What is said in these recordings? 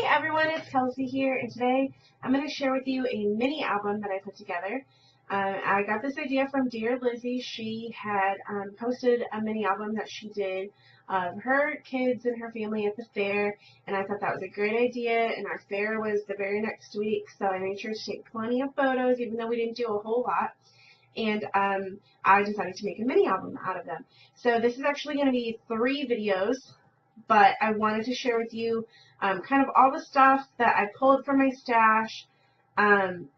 Hey everyone, it's Kelsey here, and today I'm going to share with you a mini album that I put together. I got this idea from Dear Lizzie. She had posted a mini album that she did of her kids and her family at the fair, and I thought that was a great idea, and our fair was the very next week, so I made sure to take plenty of photos, even though we didn't do a whole lot. And I decided to make a mini album out of them. So this is actually going to be 3 videos, but I wanted to share with you kind of all the stuff that I pulled from my stash,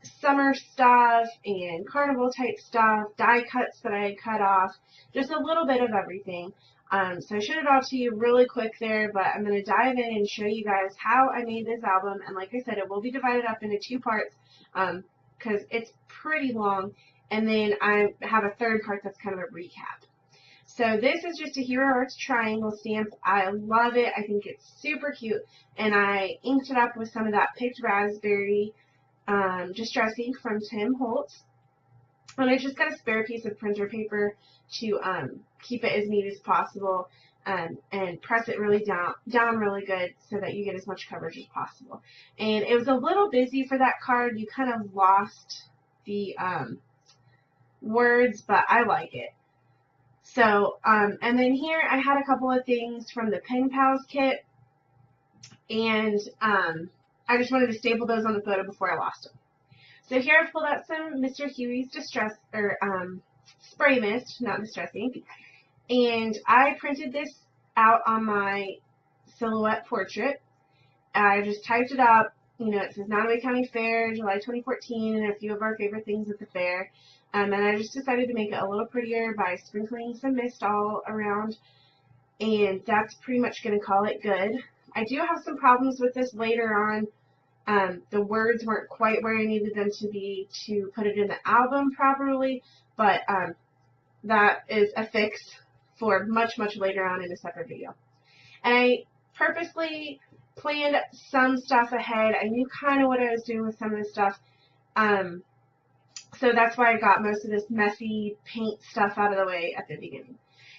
summer stuff and carnival type stuff, die cuts that I had cut off, just a little bit of everything. So I showed it all to you really quick there, but I'm going to dive in and show you guys how I made this album. And like I said, it will be divided up into 2 parts because it's pretty long. And then I have a 3rd part that's kind of a recap. So this is just a Hero Arts triangle stamp. I love it. I think it's super cute. And I inked it up with some of that Picked Raspberry Distress ink from Tim Holtz. And I just got a spare piece of printer paper to keep it as neat as possible and press it really down really good so that you get as much coverage as possible. And it was a little busy for that card. You kind of lost the words, but I like it. So, and then here I had a couple of things from the Pen Pals kit, and I just wanted to staple those on the photo before I lost them. So here I've pulled out some Mr. Huey's Spray Mist, not Distress ink, and I printed this out on my silhouette portrait. I just typed it up. You know, it says Nottoway County Fair, July 2014, and a few of our favorite things at the fair. And I just decided to make it a little prettier by sprinkling some mist all around. And that's pretty much going to call it good. I do have some problems with this later on. The words weren't quite where I needed them to be to put it in the album properly. But that is a fix for much, much later on in a separate video. And I purposely planned some stuff ahead. I knew kind of what I was doing with some of this stuff. So that's why I got most of this messy paint stuff out of the way at the beginning.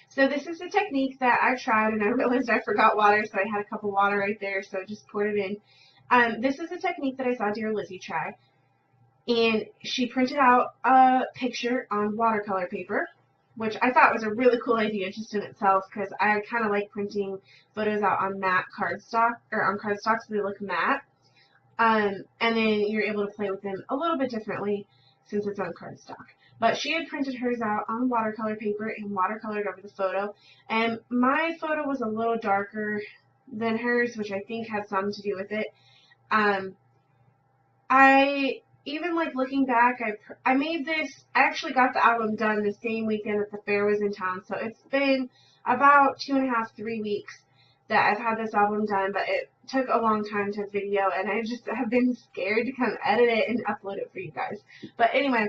So this is a technique that I tried, and I realized I forgot water, so I had a cup of water right there, so I just poured it in. This is a technique that I saw Dear Lizzie try, and she printed out a picture on watercolor paper, which I thought was a really cool idea just in itself, because I kind of like printing photos out on matte cardstock, or on cardstock so they look matte, and then you're able to play with them a little bit differently since it's on cardstock. But she had printed hers out on watercolor paper and watercolored over the photo, and my photo was a little darker than hers, which I think had something to do with it. I even like looking back, I made this, I actually got the album done the same weekend that the fair was in town, so it's been about 2.5, 3 weeks that I've had this album done, but it took a long time to video, and I just have been scared to kind of edit it and upload it for you guys. But anyway,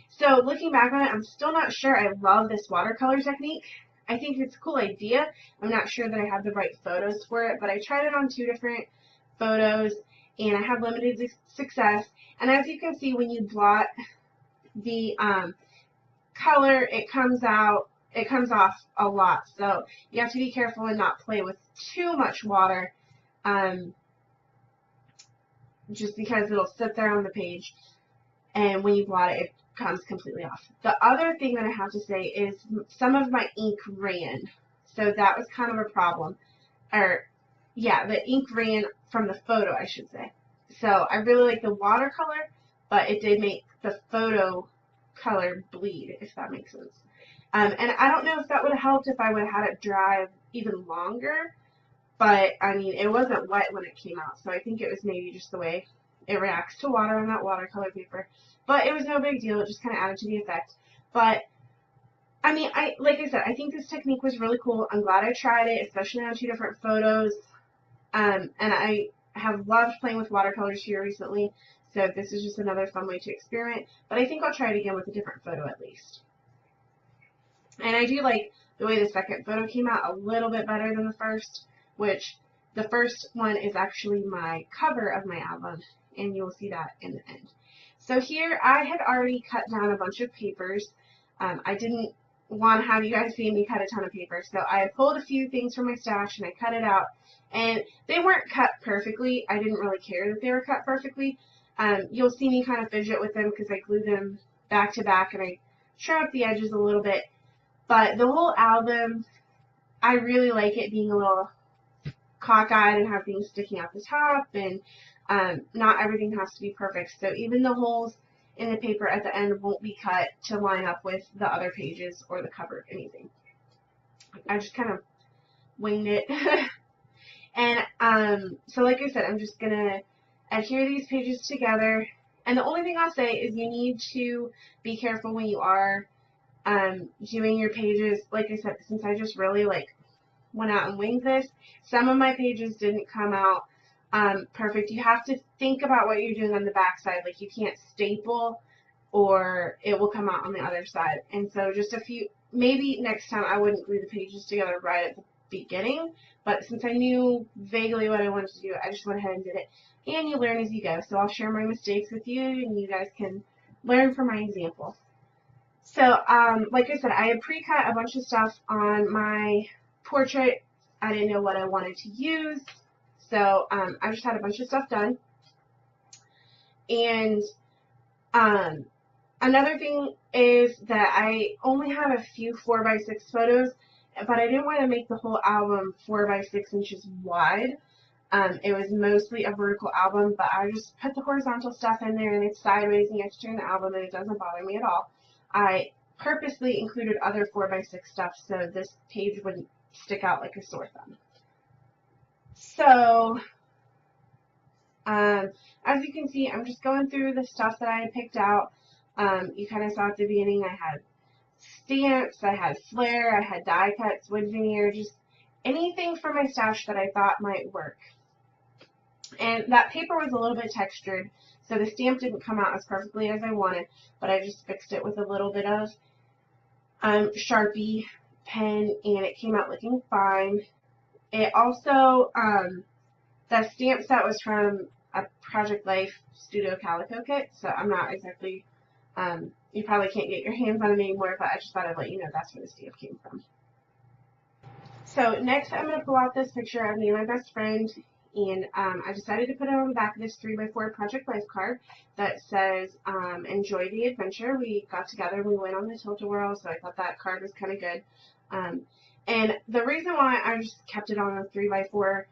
so looking back on it, I'm still not sure I love this watercolor technique. I think it's a cool idea. I'm not sure that I have the right photos for it, but I tried it on 2 different photos, and I had limited success. And as you can see, when you blot the color, it comes off a lot, so you have to be careful and not play with too much water, just because it'll sit there on the page, and when you blot it, it comes completely off. The other thing that I have to say is some of my ink ran, so that was kind of a problem. Or, yeah, the ink ran from the photo, I should say. So I really like the watercolor, but it did make the photo color bleed, if that makes sense. And I don't know if that would have helped if I would have had it dry even longer, but I mean, it wasn't wet when it came out, so I think it was maybe just the way it reacts to water on that watercolor paper. But it was no big deal, it just kind of added to the effect. But I mean, like I said, I think this technique was really cool. I'm glad I tried it, especially on 2 different photos. And I have loved playing with watercolors here recently, so this is just another fun way to experiment. But I think I'll try it again with a different photo at least. And I do like the way the second photo came out a little bit better than the first, which the first one is actually my cover of my album, and you'll see that in the end. So here I had already cut down a bunch of papers. I didn't want to have you guys see me cut a ton of paper. So I pulled a few things from my stash and I cut it out. And they weren't cut perfectly. I didn't really care that they were cut perfectly. You'll see me kind of fidget with them because I glue them back to back and I trim up the edges a little bit. But the whole album, I really like it being a little cockeyed and have things sticking out the top, and not everything has to be perfect. So even the holes in the paper at the end won't be cut to line up with the other pages or the cover, anything. I just kind of winged it. And so like I said, I'm just going to adhere these pages together. And the only thing I'll say is you need to be careful when you are doing your pages. Like I said, since I just really went out and winged this, some of my pages didn't come out perfect. You have to think about what you're doing on the back side. Like, you can't staple or it will come out on the other side. And so just a few, maybe next time I wouldn't glue the pages together right at the beginning, but since I knew vaguely what I wanted to do, I just went ahead and did it. And you learn as you go. So I'll share my mistakes with you and you guys can learn from my example. So like I said, I had pre-cut a bunch of stuff on my portrait. I didn't know what I wanted to use, so I just had a bunch of stuff done. And another thing is that I only have a few 4x6 photos, but I didn't want to make the whole album 4x6 inches wide. It was mostly a vertical album, but I just put the horizontal stuff in there and it's sideways and you have to turn the album and it doesn't bother me at all. I purposely included other 4x6 stuff so this page wouldn't stick out like a sore thumb. So, as you can see, I'm just going through the stuff that I had picked out. You kind of saw at the beginning I had stamps, I had flare, I had die cuts, wood veneer, just anything from my stash that I thought might work. And that paper was a little bit textured, so the stamp didn't come out as perfectly as I wanted, but I just fixed it with a little bit of Sharpie pen, and it came out looking fine. It also, the stamp set was from a Project Life Studio Calico kit, so I'm not exactly, you probably can't get your hands on it anymore, but I just thought I'd let you know that's where the stamp came from. So next I'm going to pull out this picture of me and my best friend, and I decided to put it on the back of this 3x4 Project Life card that says, enjoy the adventure. We got together and we went on the Tilt-A-Whirl, so I thought that card was kind of good. And the reason why I just kept it on a 3x4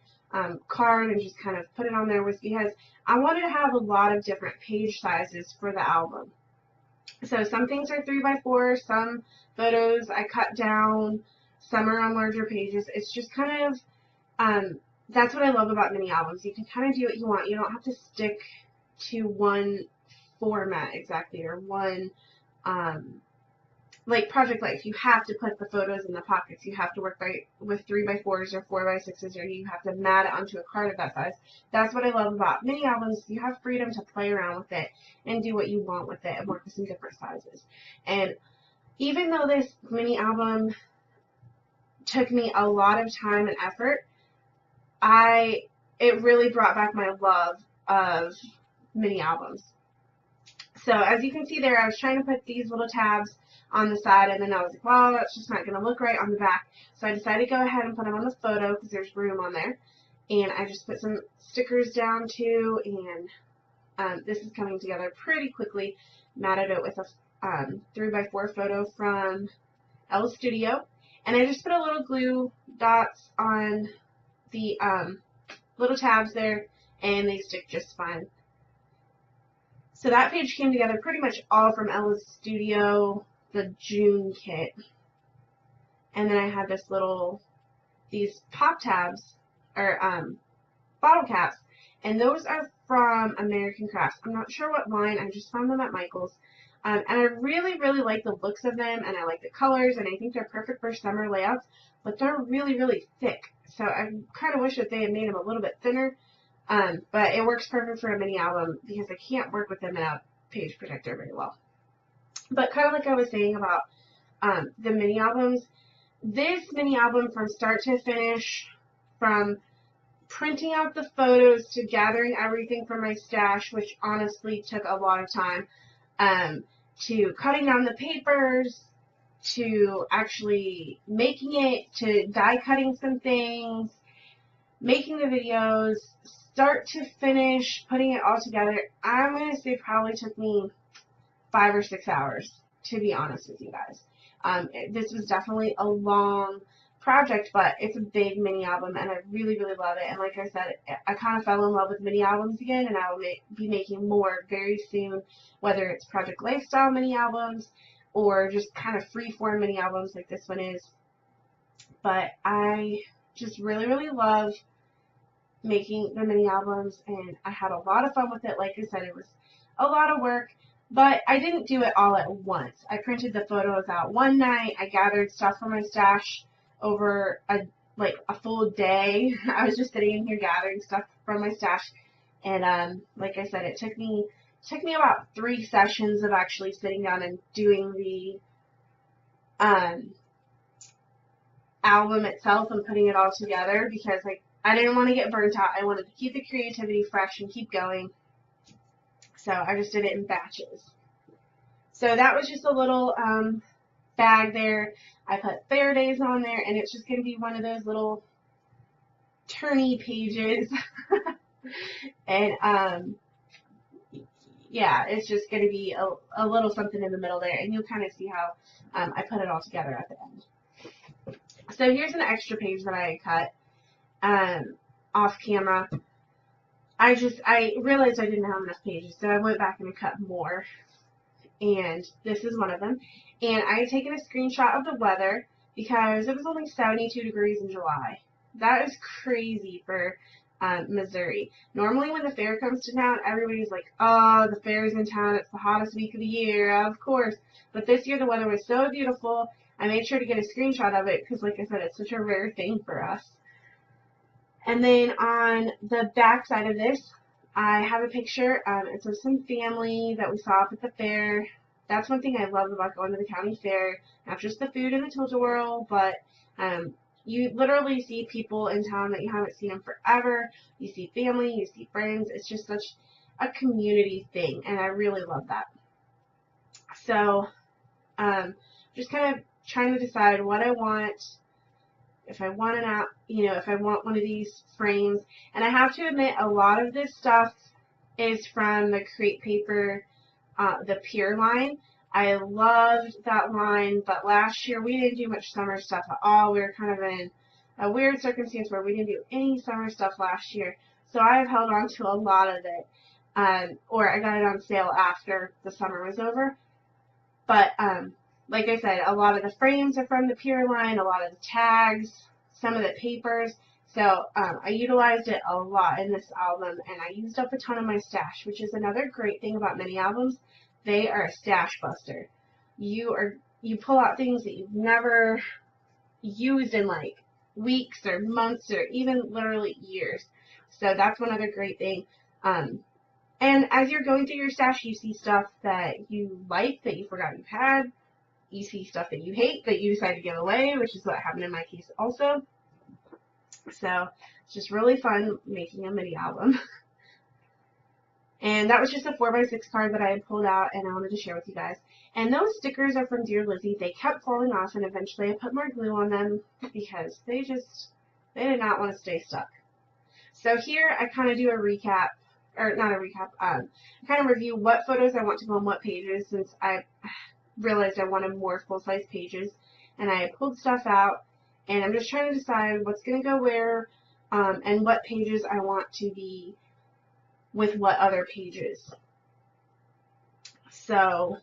card and just kind of put it on there was because I wanted to have a lot of different page sizes for the album. So some things are 3x4, some photos I cut down, some are on larger pages. It's just kind of, that's what I love about mini albums. You can kind of do what you want. You don't have to stick to one format exactly, or one, like Project Life. You have to put the photos in the pockets. You have to work with 3x4s or 4x6s, or you have to mat it onto a card of that size. That's what I love about mini albums. You have freedom to play around with it and do what you want with it and work with some different sizes. And even though this mini album took me a lot of time and effort, it really brought back my love of mini albums. So as you can see there, I was trying to put these little tabs on the side, and then I was like, well, that's just not going to look right on the back. So I decided to go ahead and put them on the photo because there's room on there. And I just put some stickers down too, and this is coming together pretty quickly. Matted it with a 3x4 photo from Elle's Studio. And I just put a little glue dots on the little tabs there, and they stick just fine. So that page came together pretty much all from Ella's Studio, the June kit. And then I had these pop tabs, or bottle caps, and those are from American Crafts. I'm not sure what line, I just found them at Michael's. And I really, really like the looks of them, and I like the colors, and I think they're perfect for summer layouts, but they're really, really thick. So I kind of wish that they had made them a little bit thinner, but it works perfect for a mini album because I can't work with them in a page protector very well. But kind of like I was saying about the mini albums, this mini album from start to finish, from printing out the photos to gathering everything from my stash, which honestly took a lot of time, to cutting down the papers, to actually making it, to die cutting some things, making the videos, start to finish, putting it all together, I'm going to say probably took me 5 or 6 hours, to be honest with you guys. This was definitely a long project, but it's a big mini album, and I really, really love it. And like I said, I kind of fell in love with mini albums again, and I will be making more very soon, whether it's Project Lifestyle mini albums or just kind of free-form mini albums like this one is. But I just really, really love making the mini albums, and I had a lot of fun with it. Like I said, it was a lot of work, but I didn't do it all at once. I printed the photos out one night. I gathered stuff from my stash over a full day. I was just sitting in here gathering stuff from my stash, and like I said, it took me about 3 sessions of actually sitting down and doing the album itself and putting it all together, because I didn't want to get burnt out. I wanted to keep the creativity fresh and keep going. So I just did it in batches. So that was just a little bag there. I put fair days on there, and it's just going to be one of those little turny pages. And yeah, it's just going to be a little something in the middle there, and you'll kind of see how I put it all together at the end. So here's an extra page that I cut off camera. I realized I didn't have enough pages, so I went back and I cut more, and this is one of them. And I had taken a screenshot of the weather because it was only 72 degrees in July. That is crazy for Missouri. Normally when the fair comes to town, everybody's like, oh, the fair's in town, it's the hottest week of the year, of course. But this year the weather was so beautiful, I made sure to get a screenshot of it because, like I said, it's such a rare thing for us. And then on the back side of this, I have a picture. It's of some family that we saw up at the fair. That's one thing I love about going to the county fair. Not just the food and the tilt-a-whirl, but you literally see people in town that you haven't seen them forever. You see family, you see friends. It's just such a community thing, and I really love that. So just kind of trying to decide what I want. If I want if I want one of these frames. And I have to admit, a lot of this stuff is from the Crate Paper, the Pure line. I loved that line, but last year we didn't do much summer stuff at all. We were kind of in a weird circumstance where we didn't do any summer stuff last year. So I have held on to a lot of it, or I got it on sale after the summer was over. But like I said, a lot of the frames are from the Pure line, a lot of the tags, some of the papers. So I utilized it a lot in this album, and I used up a ton of my stash, which is another great thing about mini albums. They are a stash buster. You pull out things that you've never used in like weeks or months or even literally years. So that's one other great thing. And as you're going through your stash, you see stuff that you like that you forgot you had. You see stuff that you hate that you decide to give away, which is what happened in my case also. So it's just really fun making a mini album. And that was just a 4x6 card that I had pulled out and I wanted to share with you guys. And those stickers are from Dear Lizzie. They kept falling off, and eventually I put more glue on them because they did not want to stay stuck. So here I kind of do a recap, or not a recap, I kind of review what photos I want to go on what pages, since I realized I wanted more full-size pages, and I pulled stuff out, and I'm just trying to decide what's going to go where, and what pages I want to be with what other pages. So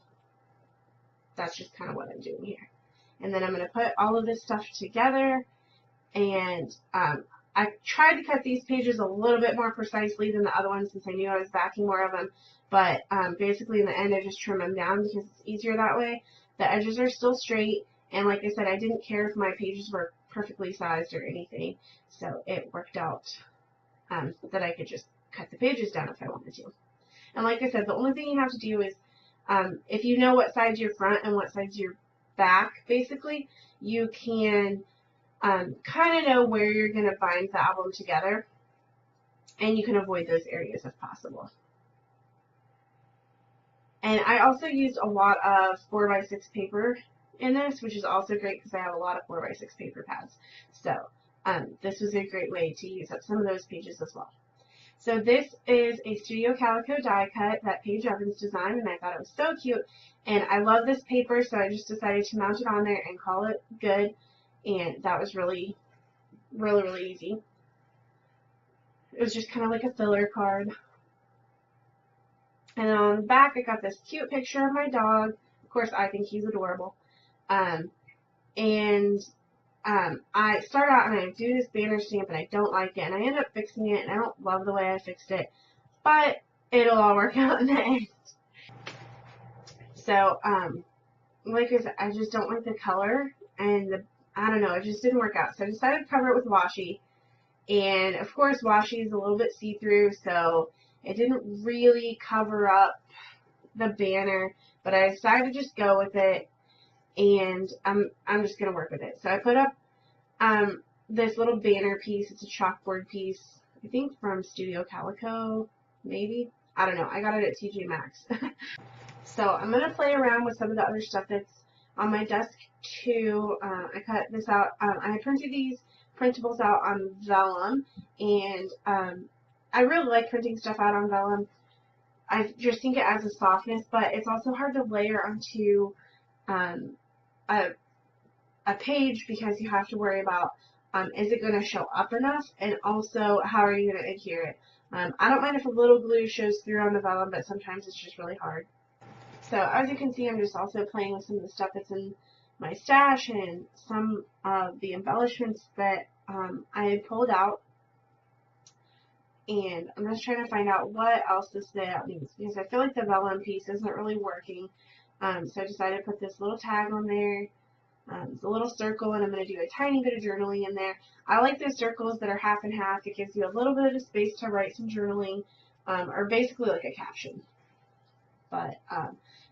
that's just kind of what I'm doing here. And then I'm going to put all of this stuff together, and I tried to cut these pages a little bit more precisely than the other ones since I knew I was backing more of them. But basically in the end I just trim them down because it's easier that way. The edges are still straight, and like I said, I didn't care if my pages were perfectly sized or anything, so it worked out that I could just cut the pages down if I wanted to. And like I said, the only thing you have to do is, if you know what side's your front and what side's your back, basically, you can kind of know where you're going to bind the album together, and you can avoid those areas if possible. And I also used a lot of 4x6 paper in this, which is also great because I have a lot of 4x6 paper pads. So this was a great way to use up some of those pages as well. So this is a Studio Calico die cut that Paige Evans designed, and I thought it was so cute. And I love this paper, so I just decided to mount it on there and call it good. And that was really, really, really easy. It was just kind of like a filler card. And then on the back, I got this cute picture of my dog. Of course, I think he's adorable. I start out and I do this banner stamp and I don't like it, and I end up fixing it, and I don't love the way I fixed it, but it'll all work out in the end. So, like I said, I just don't like the color, and I don't know, it just didn't work out. So I decided to cover it with washi, and of course washi is a little bit see-through, so it didn't really cover up the banner, but I decided to just go with it, and I'm just gonna work with it. So I put up this little banner piece. It's a chalkboard piece, I think from Studio Calico, maybe. I don't know. I got it at TJ Maxx. So I'm gonna play around with some of the other stuff that's on my desk too. I cut this out. I printed these printables out on vellum, and I really like printing stuff out on vellum. I just think it adds a softness, but it's also hard to layer onto a page because you have to worry about is it going to show up enough, and also how are you going to adhere it. I don't mind if a little glue shows through on the vellum, but sometimes it's just really hard. So as you can see, I'm just also playing with some of the stuff that's in my stash and some of the embellishments that I had pulled out. And I'm just trying to find out what else this layout needs, because I feel like the vellum piece isn't really working. So I decided to put this little tag on there. It's a little circle, and I'm going to do a tiny bit of journaling in there. I like those circles that are half and half. It gives you a little bit of space to write some journaling, or basically like a caption. But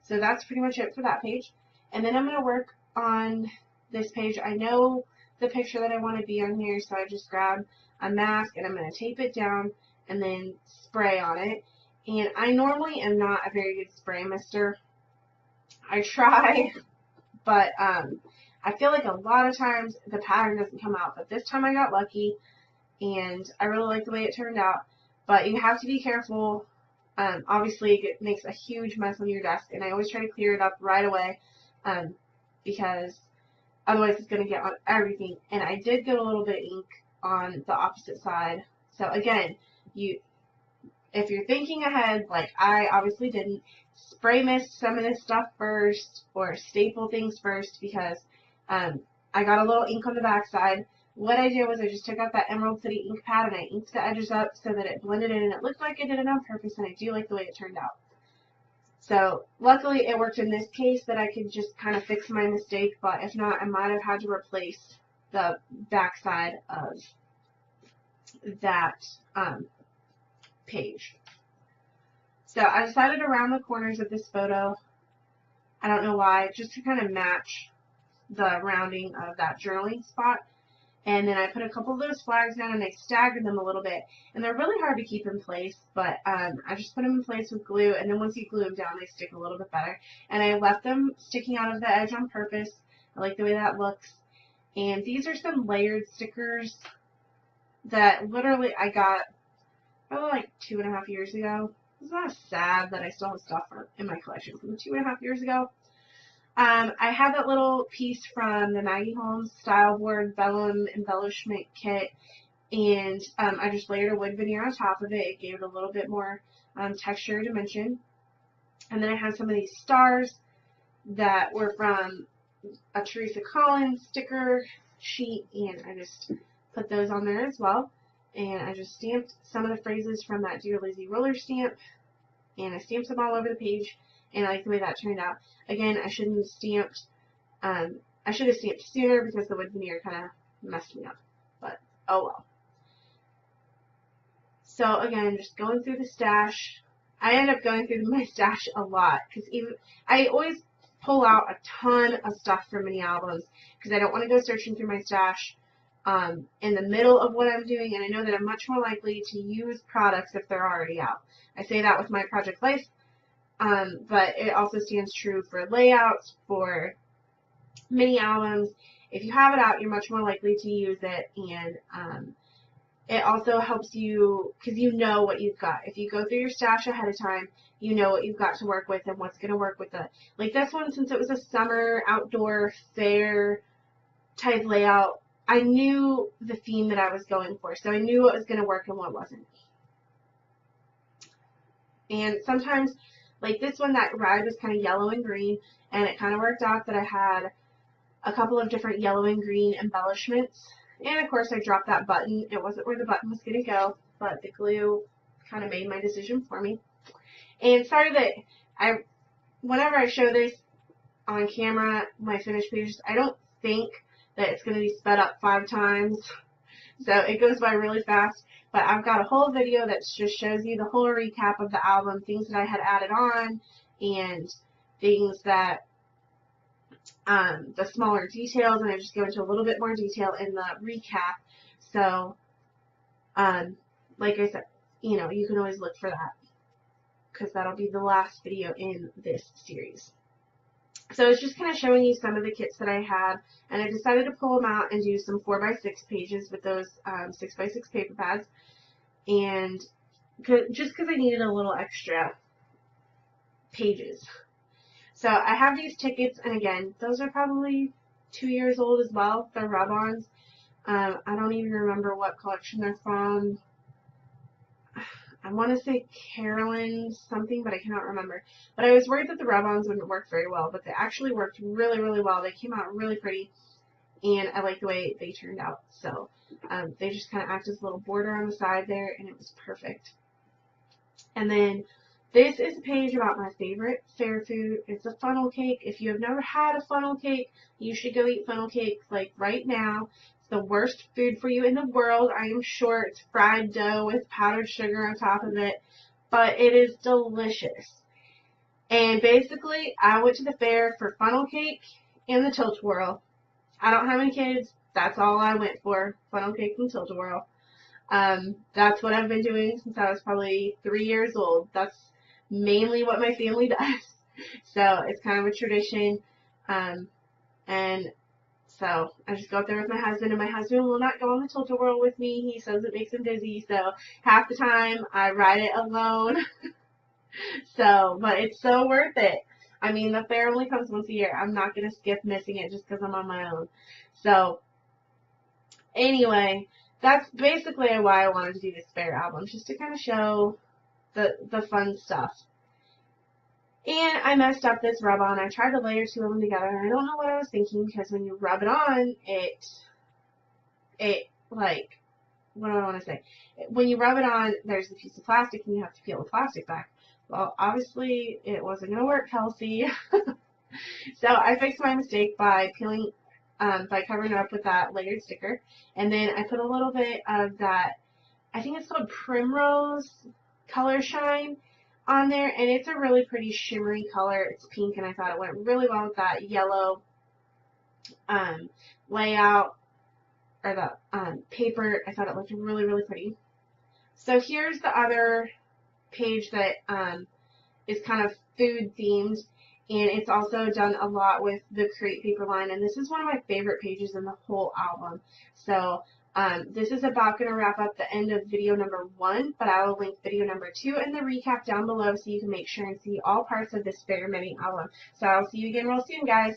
so that's pretty much it for that page. And then I'm going to work on this page. I know the picture that I want to be on here, so I just grab a mask and I'm going to tape it down and then spray on it. And I normally am not a very good spray mister. I try, but I feel like a lot of times the pattern doesn't come out, but this time I got lucky, and I really like the way it turned out. But you have to be careful. Obviously, it makes a huge mess on your desk, and I always try to clear it up right away, because otherwise it's going to get on everything. And I did get a little bit of ink on the opposite side. So again, if you're thinking ahead, like I obviously didn't, spray mist some of this stuff first, or staple things first, because I got a little ink on the back side. What I did was I just took out that Emerald City ink pad and I inked the edges up so that it blended in, and it looked like I did it on purpose, and I do like the way it turned out. So luckily it worked in this case that I could just kind of fix my mistake, but if not, I might have had to replace the back side of that page. So I decided to round the corners of this photo. I don't know why, just to kind of match the rounding of that journaling spot. And then I put a couple of those flags down and I staggered them a little bit. And they're really hard to keep in place, but I just put them in place with glue, and then once you glue them down, they stick a little bit better. And I left them sticking out of the edge on purpose. I like the way that looks. And these are some layered stickers that literally I got probably like 2.5 years ago. It's not sad that I still have stuff in my collection from 2.5 years ago. I have that little piece from the Maggie Holmes Style Board Vellum Embellishment Kit, and I just layered a wood veneer on top of it. It gave it a little bit more texture and dimension. And then I have some of these stars that were from a Teresa Collins sticker sheet, and I just put those on there as well. And I just stamped some of the phrases from that Dear Lizzie roller stamp, and I stamped them all over the page, and I like the way that turned out. Again, I shouldn't have stamped, I should have stamped sooner because the wood veneer kind of messed me up, but oh well. So again, just going through the stash. I end up going through my stash a lot, because even I always pull out a ton of stuff from mini albums, because I don't want to go searching through my stash in the middle of what I'm doing, and I know that I'm much more likely to use products if they're already out. I say that with my Project Life, but it also stands true for layouts, for mini albums, if you have it out, you're much more likely to use it, and it also helps you because you know what you've got. If you go through your stash ahead of time, you know what you've got to work with and what's going to work with it. Like this one, since it was a summer outdoor fair type layout, I knew the theme that I was going for, so I knew what was going to work and what wasn't. And sometimes, like this one, that ride was kind of yellow and green, and it kind of worked out that I had a couple of different yellow and green embellishments. And of course I dropped that button. It wasn't where the button was going to go, but the glue kind of made my decision for me. And sorry that whenever I show this on camera, my finished pages, I don't think that it's going to be sped up 5 times. So it goes by really fast. But I've got a whole video that just shows you the whole recap of the album, things that I had added on, and things that the smaller details, and I just go into a little bit more detail in the recap. So, like I said, you know, you can always look for that because that'll be the last video in this series. So it's just kind of showing you some of the kits that I had, and I decided to pull them out and do some 4x6 pages with those 6x6 paper pads, and just because I needed a little extra pages. So I have these tickets, and again, those are probably 2 years old as well. They're rub-ons. I don't even remember what collection they're from. I want to say Carolyn something, but I cannot remember. But I was worried that the rub-ons wouldn't work very well, but they actually worked really, really well. They came out really pretty, and I like the way they turned out. So they just kind of act as a little border on the side there, and it was perfect. And then this is a page about my favorite fair food. It's a funnel cake. If you have never had a funnel cake, you should go eat funnel cake like right now. It's the worst food for you in the world, I am sure. It's fried dough with powdered sugar on top of it, but it is delicious. And basically, I went to the fair for funnel cake and the Tilt-A-Whirl. I don't have any kids. That's all I went for, funnel cake and Tilt-A-Whirl. That's what I've been doing since I was probably 3 years old. That's mainly what my family does. So it's kind of a tradition. And so I just go up there with my husband, and my husband will not go on the Tilt-A-Whirl with me. He says it makes him dizzy. So half the time I ride it alone. But it's so worth it. I mean, the fair only comes once a year. I'm not going to skip missing it just because I'm on my own. So anyway, that's basically why I wanted to do this fair album, just to kind of show the fun stuff. And I messed up this rub-on. I tried to layer 2 of them together, and I don't know what I was thinking, because when you rub it on, it like, what do I want to say? When you rub it on, there's a piece of plastic, and you have to peel the plastic back. Well, obviously, it wasn't going to work, Kelsey. So I fixed my mistake by peeling, by covering it up with that layered sticker. And then I put a little bit of that, I think it's called Primrose Color Shine on there. And it's a really pretty shimmery color. It's pink, and I thought it went really well with that yellow layout, or the paper. I thought it looked really, really pretty. So here's the other page that is kind of food themed, and it's also done a lot with the Create Paper line, and this is one of my favorite pages in the whole album. So this is about going to wrap up the end of video number 1, but I will link video number 2 and the recap down below so you can make sure and see all parts of this fair mini album. So I'll see you again real soon, guys.